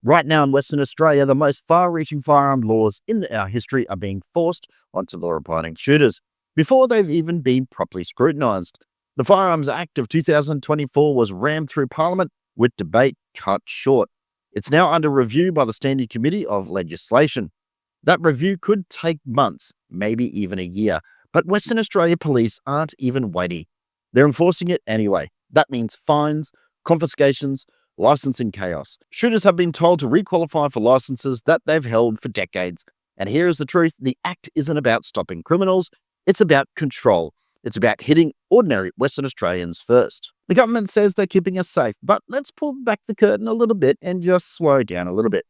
Right now in Western Australia, the most far-reaching firearm laws in our history are being forced onto law-abiding shooters before they've even been properly scrutinised. The Firearms Act of 2024 was rammed through Parliament with debate cut short. It's now under review by the Standing Committee of Legislation. That review could take months, maybe even a year, but Western Australia police aren't even waiting. They're enforcing it anyway. That means fines, confiscations, licensing chaos. Shooters have been told to requalify for licenses that they've held for decades. And here's the truth: the Act isn't about stopping criminals, it's about control. It's about hitting ordinary Western Australians first. The government says they're keeping us safe, but let's pull back the curtain a little bit and just slow down a little bit.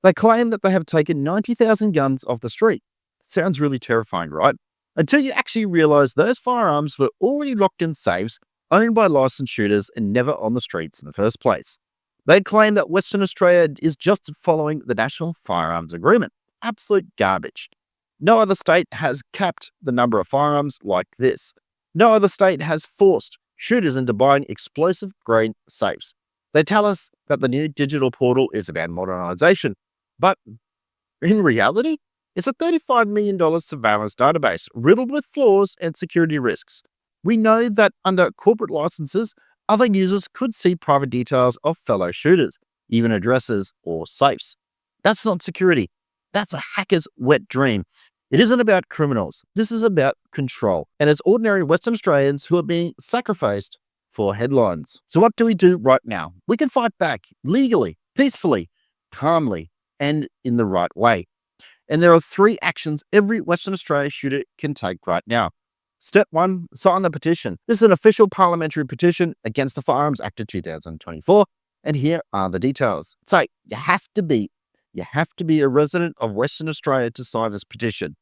They claim that they have taken 90,000 guns off the street. Sounds really terrifying, right? Until you actually realize those firearms were already locked in safes, owned by licensed shooters, and never on the streets in the first place. They claim that Western Australia is just following the National Firearms Agreement. Absolute garbage. No other state has capped the number of firearms like this. No other state has forced shooters into buying explosive-grade safes. They tell us that the new digital portal is about modernisation, but in reality, it's a $35 million surveillance database riddled with flaws and security risks. We know that under corporate licenses, other users could see private details of fellow shooters, even addresses or safes. That's not security. That's a hacker's wet dream. It isn't about criminals. This is about control. And it's ordinary Western Australians who are being sacrificed for headlines. So what do we do right now? We can fight back legally, peacefully, calmly, and in the right way. And there are 3 actions every Western Australia shooter can take right now. Step 1, sign the petition. This is an official parliamentary petition against the Firearms Act of 2024, and here are the details. So you have to be a resident of Western Australia to sign this petition.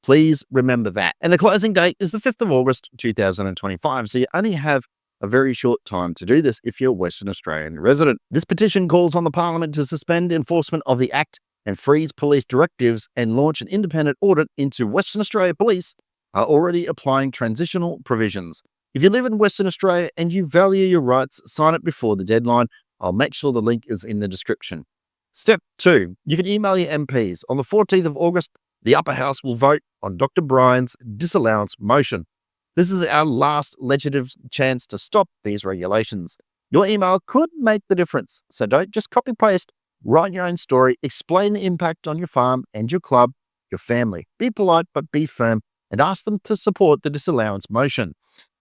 Please remember that. And the closing date is the 5th of August 2025, so you only have a very short time to do this if you're a Western Australian resident. This petition calls on the Parliament to suspend enforcement of the Act and freeze police directives and launch an independent audit into Western Australia Police are already applying transitional provisions. If you live in Western Australia and you value your rights, sign it before the deadline. I'll make sure the link is in the description. Step 2, you can email your MPs. On the 14th of August, the Upper House will vote on Dr. Bryan's disallowance motion. This is our last legislative chance to stop these regulations. Your email could make the difference, so don't just copy-paste. Write your own story, explain the impact on your farm and your club, your family. Be polite, but be firm, and ask them to support the disallowance motion.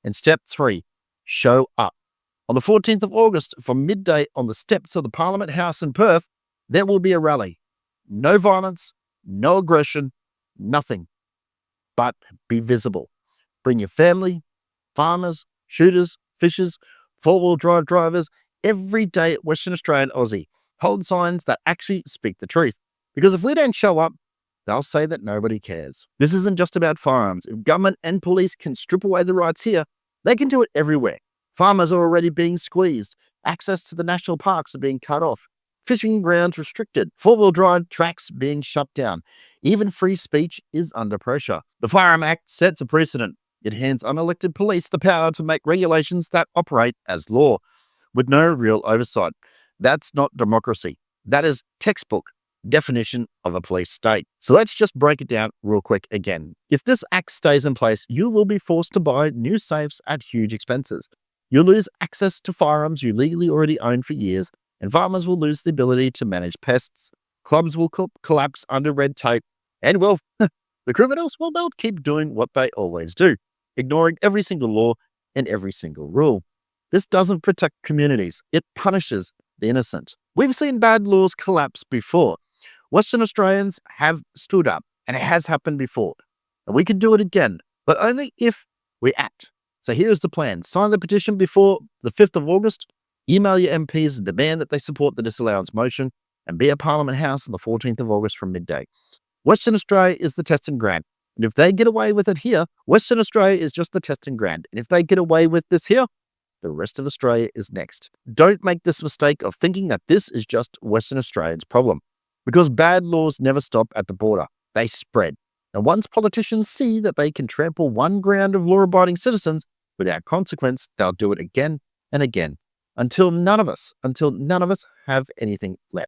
And step 3, show up. On the 14th of August, from midday on the steps of the Parliament House in Perth, there will be a rally. No violence, no aggression, nothing. But be visible. Bring your family, farmers, shooters, fishers, four-wheel drive drivers, every day at Western Australian Aussie. Hold signs that actually speak the truth. Because if we don't show up, they'll say that nobody cares. This isn't just about firearms. If government and police can strip away the rights here, they can do it everywhere. Farmers are already being squeezed. Access to the national parks are being cut off. Fishing grounds restricted. Four-wheel drive tracks being shut down. Even free speech is under pressure. The Firearms Act sets a precedent. It hands unelected police the power to make regulations that operate as law, with no real oversight. That's not democracy. That is textbook definition of a police state. So let's just break it down real quick again. If this act stays in place, you will be forced to buy new safes at huge expenses. You'll lose access to firearms you legally already own for years, and farmers will lose the ability to manage pests. Clubs will collapse under red tape, and well, the criminals, well, they'll keep doing what they always do, ignoring every single law and every single rule. This doesn't protect communities. It punishes the innocent. We've seen bad laws collapse before. Western Australians have stood up, and it has happened before. And we can do it again, but only if we act. So here's the plan. Sign the petition before the 5th of August, email your MPs and demand that they support the disallowance motion, and be at Parliament House on the 14th of August from midday. Western Australia is the testing ground. And if they get away with it here, Western Australia is just the testing ground. And if they get away with this here, the rest of Australia is next. Don't make this mistake of thinking that this is just Western Australia's problem, because bad laws never stop at the border. They spread. And once politicians see that they can trample one ground of law-abiding citizens without consequence, they'll do it again and again until none of us have anything left.